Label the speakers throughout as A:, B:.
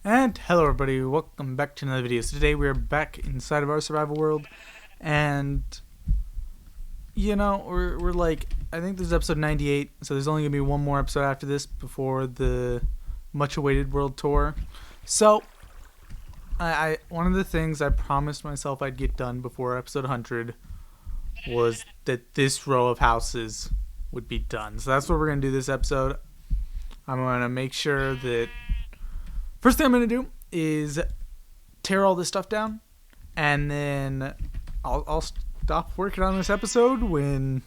A: And hello everybody, welcome back to another video. So today we're back inside of our survival world, and we're like, I think this is episode 98, so there's only gonna be one more episode after this before the much awaited world tour. So I one of the things I promised myself I'd get done before episode 100 was that this row of houses would be done. So that's what we're gonna do this episode. I'm gonna make sure that first thing I'm going to do is tear all this stuff down, and then I'll stop working on this episode when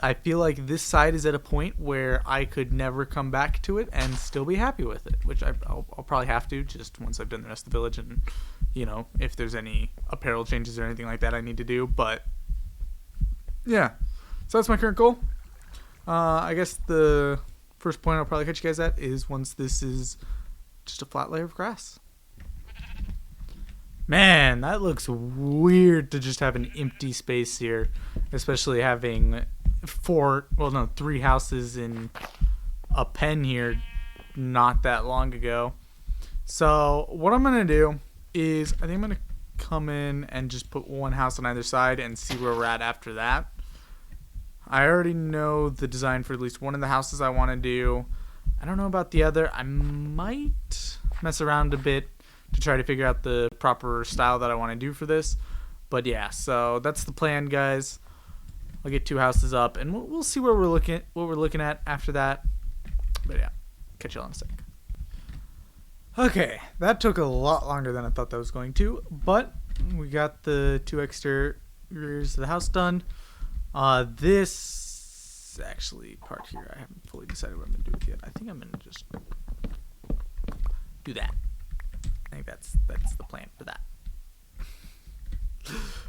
A: I feel like this side is at a point where I could never come back to it and still be happy with it, which I'll probably have to just once I've done the rest of the village and, if there's any apparel changes or anything like that I need to do. But, yeah, so that's my current goal. I guess the first point I'll probably catch you guys at is once this is just a flat layer of grass. Man, that looks weird to just have an empty space here, especially having three houses in a pen here not that long ago. So what I'm gonna do is I think I'm gonna come in and just put one house on either side and see where we're at after that. I already know the design for at least one of the houses I want to do. I don't know about the other. I might mess around a bit to try to figure out the proper style that I want to do for this. But yeah, so that's the plan, guys. I'll get two houses up, and we'll see where we're looking at after that. But yeah, catch y'all in a sec. Okay, that took a lot longer than I thought that was going to, but we got the two exteriors of the house done. This actually part here, I haven't fully decided what I'm gonna do with yet. I think I'm gonna just do that. I think that's the plan for that.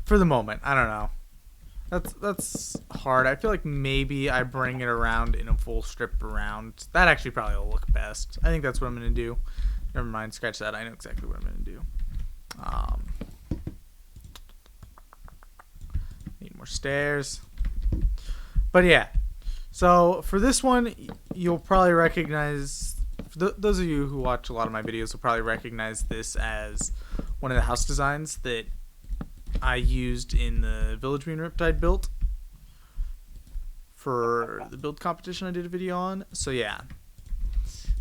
A: For the moment, I don't know. That's hard. I feel like maybe I bring it around in a full strip around. That actually probably will look best. I think that's what I'm gonna do. Never mind, scratch that. I know exactly what I'm gonna do. Need more stairs. But yeah, so for this one, you'll probably recognize, those of you who watch a lot of my videos will probably recognize this as one of the house designs that I used in the Village Me and Riptide build for the build competition I did a video on. So yeah,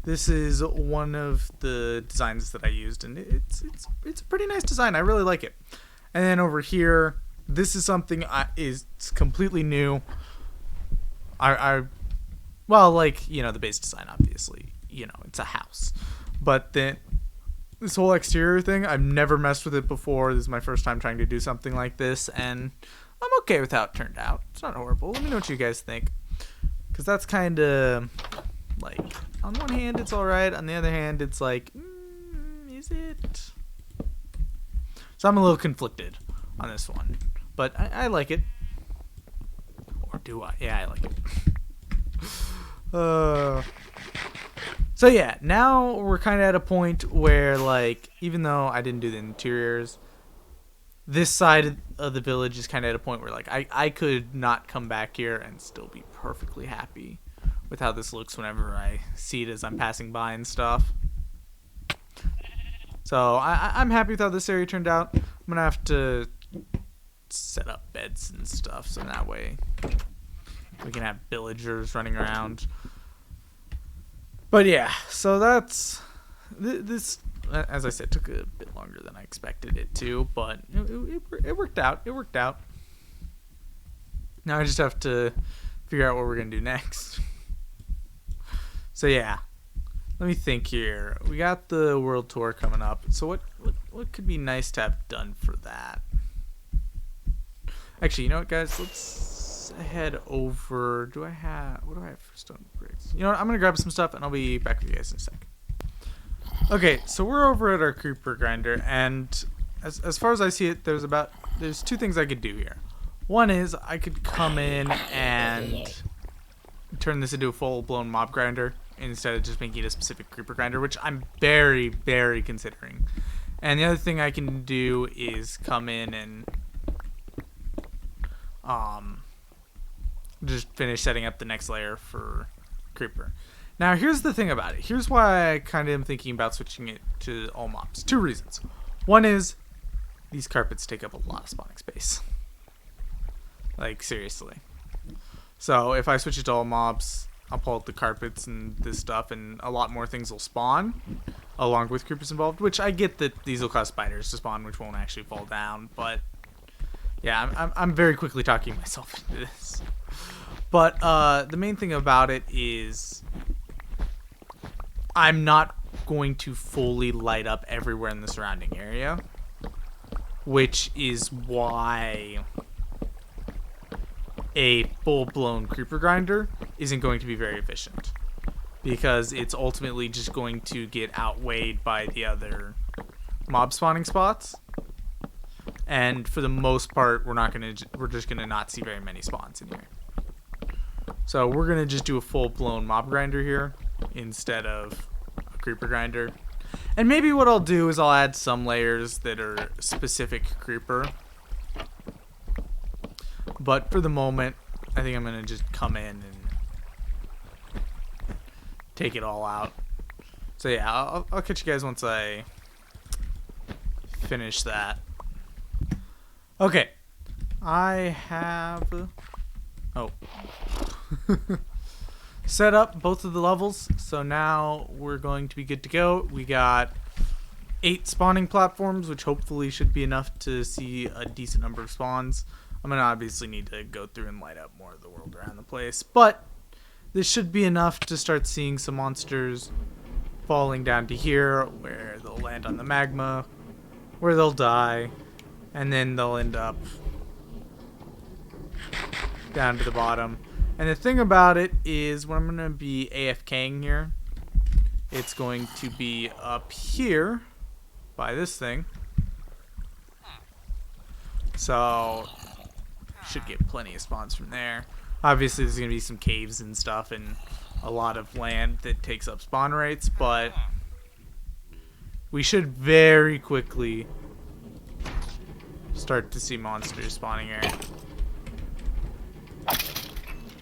A: this is one of the designs that I used, and it's a pretty nice design. I really like it. And then over here, this is something is completely new. Well, like, the base design, obviously, it's a house, but then this whole exterior thing, I've never messed with it before. This is my first time trying to do something like this, and I'm okay with how it turned out. It's not horrible. Let me know what you guys think, because that's kind of like, on one hand it's all right, on the other hand it's like, is it? So I'm a little conflicted on this one, but I like it. Or do I? Yeah, I like it. So yeah, now we're kind of at a point where, like, even though I didn't do the interiors, this side of the village is kind of at a point where, like, I could not come back here and still be perfectly happy with how this looks whenever I see it as I'm passing by and stuff. So I'm happy with how this area turned out. I'm gonna have to set up beds and stuff so that way we can have villagers running around. But yeah, so that's this, as I said, took a bit longer than I expected it to, but it worked out. It worked out. Now I just have to figure out what we're gonna do next. So yeah, let me think here. We got the world tour coming up. So what could be nice to have done for that? Actually, you know what, guys? Let's head over. What do I have for stone bricks? You know what? I'm gonna grab some stuff and I'll be back with you guys in a sec. Okay, so we're over at our creeper grinder, and as far as I see it, there's two things I could do here. One is I could come in and turn this into a full-blown mob grinder instead of just making it a specific creeper grinder, which I'm very, very considering. And the other thing I can do is come in and just finish setting up the next layer for creeper. Now, here's the thing about it. Here's why I kind of am thinking about switching it to all mobs. 2 reasons. One is these carpets take up a lot of spawning space. Like, seriously. So, if I switch it to all mobs, I'll pull out the carpets and this stuff, and a lot more things will spawn, along with creepers involved, which I get that these will cause spiders to spawn, which won't actually fall down, but yeah, I'm very quickly talking myself into this. But the main thing about it is I'm not going to fully light up everywhere in the surrounding area, which is why a full-blown creeper grinder isn't going to be very efficient, because it's ultimately just going to get outweighed by the other mob spawning spots, and for the most part we're just gonna not see very many spawns in here. So we're gonna just do a full-blown mob grinder here instead of a creeper grinder. And maybe what I'll do is I'll add some layers that are specific creeper. But for the moment, I think I'm going to just come in and take it all out. So yeah, I'll catch you guys once I finish that. Okay. I have... Oh. Set up both of the levels, so now we're going to be good to go. We got 8 spawning platforms, which hopefully should be enough to see a decent number of spawns. I'm going to obviously need to go through and light up more of the world around the place, but this should be enough to start seeing some monsters falling down to here, where they'll land on the magma, where they'll die, and then they'll end up down to the bottom. And the thing about it is, when I'm going to be AFKing here, it's going to be up here by this thing. So should get plenty of spawns from there. Obviously there's going to be some caves and stuff and a lot of land that takes up spawn rates, but we should very quickly start to see monsters spawning here.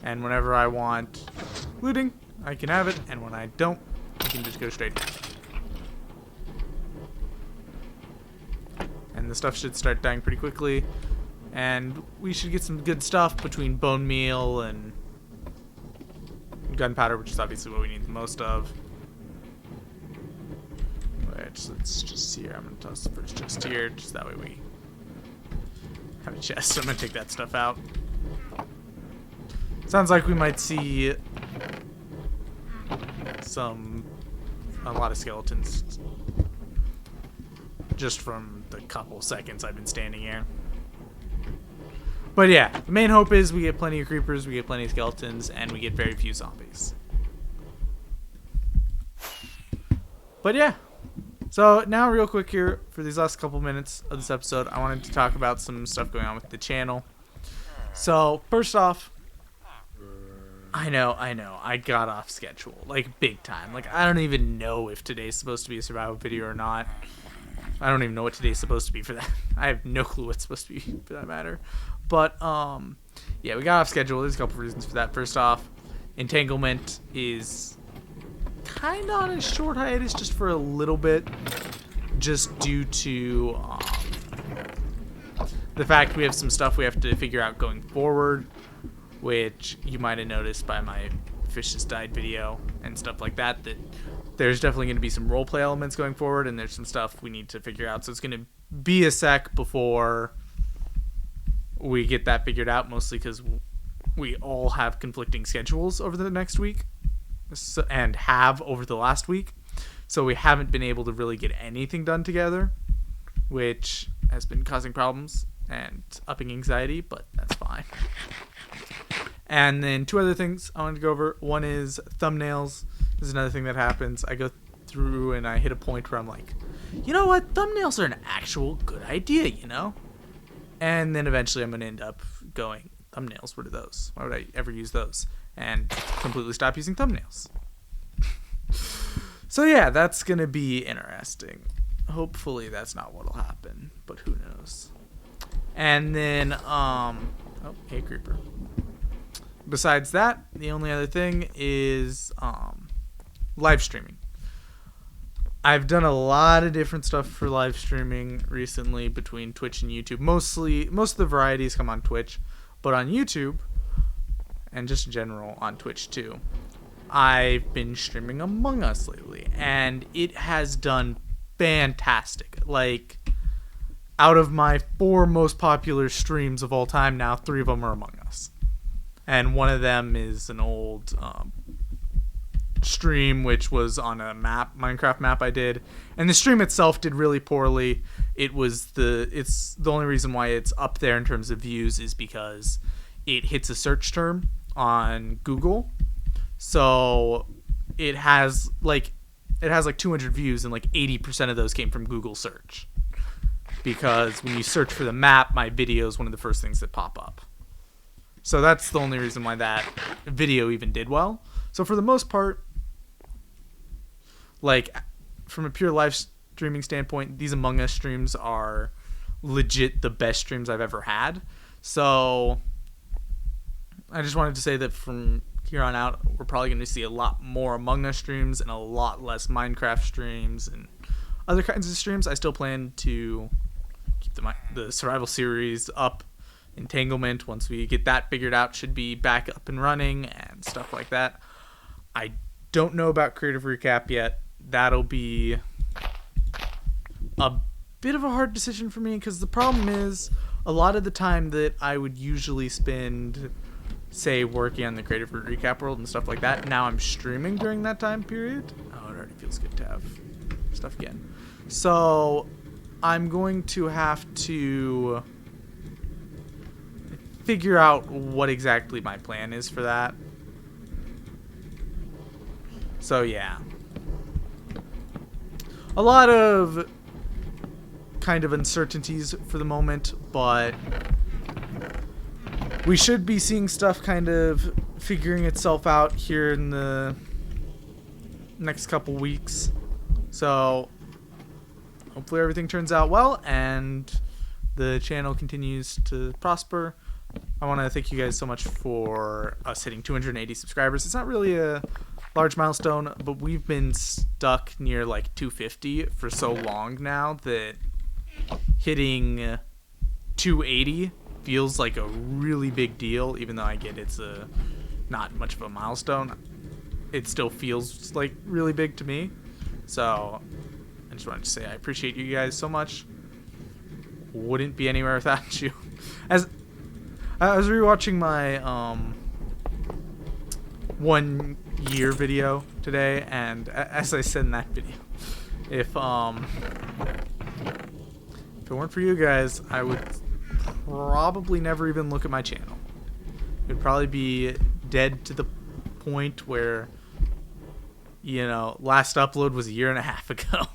A: And whenever I want looting, I can have it, and when I don't, I can just go straight down. And the stuff should start dying pretty quickly. And we should get some good stuff between bone meal and gunpowder, which is obviously what we need the most of. Which, let's just see here. I'm going to toss the first chest here, just that way we have a chest. I'm going to take that stuff out. Sounds like we might see a lot of skeletons just from the couple seconds I've been standing here. But yeah, the main hope is we get plenty of creepers, we get plenty of skeletons, and we get very few zombies. But yeah, so now real quick here, for these last couple minutes of this episode, I wanted to talk about some stuff going on with the channel. So, first off, I know, I got off schedule, like big time. Like, I don't even know if today's supposed to be a survival video or not. I don't even know what today's supposed to be for that. I have no clue what's supposed to be for that matter. But, yeah, we got off schedule. There's a couple reasons for that. First off, Entanglement is kind of on a short hiatus just for a little bit, just due to the fact we have some stuff we have to figure out going forward, which you might have noticed by my Fish Just Died video and stuff like that, that there's definitely going to be some roleplay elements going forward, and there's some stuff we need to figure out. So it's going to be a sec before we get that figured out, mostly because we all have conflicting schedules over the next week, and have over the last week. So we haven't been able to really get anything done together, which has been causing problems and upping anxiety, but that's fine. And then 2 other things I wanted to go over. One is thumbnails. This is another thing that happens. I go through and I hit a point where I'm like, you know what? Thumbnails are an actual good idea, you know? And then eventually I'm going to end up going, thumbnails, what are those? Why would I ever use those? And completely stop using thumbnails. So yeah, that's going to be interesting. Hopefully that's not what'll happen, but who knows? And then, oh, hey, creeper. Besides that, the only other thing is, live streaming. I've done a lot of different stuff for live streaming recently between Twitch and YouTube. Most of the varieties come on Twitch, but on YouTube, and just in general on Twitch too, I've been streaming Among Us lately, and it has done fantastic. Like, out of my 4 most popular streams of all time now, 3 of them are Among Us. And one of them is an old stream which was on a Minecraft map I did, and the stream itself did really poorly. It's the only reason why it's up there in terms of views is because it hits a search term on Google, so it has like 200 views, and like 80% of those came from Google search, because when you search for the map, my video is one of the first things that pop up. So that's the only reason why that video even did well. So for the most part, like, from a pure live streaming standpoint, these Among Us streams are legit the best streams I've ever had. So I just wanted to say that from here on out, we're probably going to see a lot more Among Us streams and a lot less Minecraft streams and other kinds of streams. I still plan to keep the survival series up. Entanglement, once we get that figured out, should be back up and running and stuff like that. I don't know about Creative Recap yet. That'll be a bit of a hard decision for me, because the problem is a lot of the time that I would usually spend, say, working on the Creative Recap world and stuff like that, now I'm streaming during that time period. Oh, it already feels good to have stuff again. So I'm going to have to figure out what exactly my plan is for that. So yeah, a lot of kind of uncertainties for the moment, but we should be seeing stuff kind of figuring itself out here in the next couple weeks. So hopefully everything turns out well and the channel continues to prosper. I want to thank you guys so much for us hitting 280 subscribers. It's not really a large milestone, but we've been stuck near like 250 for so long now that hitting 280 feels like a really big deal. Even though I get it's not much of a milestone, it still feels like really big to me. So I just wanted to say I appreciate you guys so much. Wouldn't be anywhere without you. As I was rewatching my 1 year video today, and as I said in that video, if it weren't for you guys, I would probably never even look at my channel. It would probably be dead to the point where, you know, last upload was 1.5 years ago.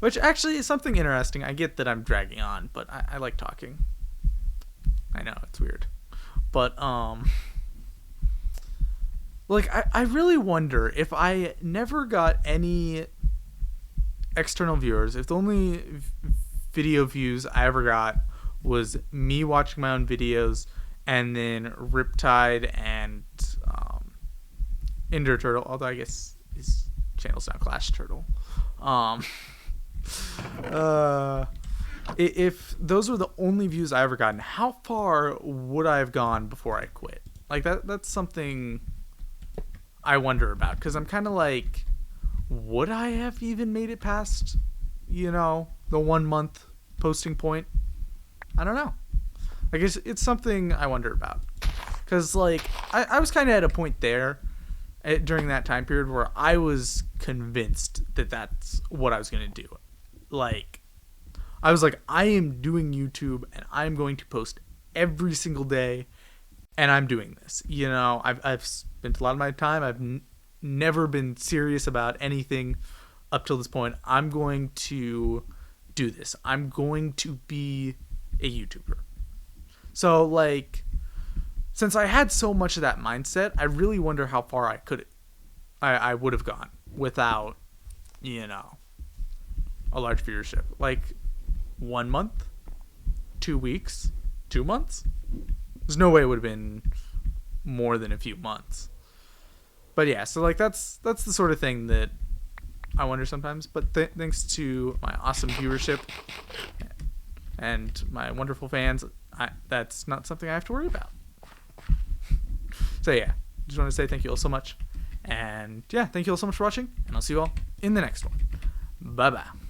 A: Which actually is something interesting. I get that I'm dragging on, but I like talking. I know, it's weird. But, like, I really wonder if I never got any external viewers, if the only video views I ever got was me watching my own videos, and then Riptide and Ender Turtle, although I guess his channel's now Clash Turtle. If those were the only views I ever gotten, how far would I have gone before I quit? Like, that's something I wonder about, because I'm kind of like, would I have even made it past, you know, the 1 month posting point? I don't know. I guess it's something I wonder about, because like I was kind of at a point there during that time period where I was convinced that that's what I was going to do. Like, I was like, I am doing YouTube and I'm going to post every single day, and I'm doing this. You know, I've spent a lot of my time. I've never been serious about anything up till this point. I'm going to do this. I'm going to be a YouTuber. So, like, since I had so much of that mindset, I really wonder how far I would have gone without, you know, a large viewership. Like, 1 month, 2 weeks, 2 months. There's no way it would have been more than a few months. But yeah, so like that's the sort of thing that I wonder sometimes. But thanks to my awesome viewership and my wonderful fans, that's not something I have to worry about. So yeah, just want to say thank you all so much. And yeah, thank you all so much for watching. And I'll see you all in the next one. Bye-bye.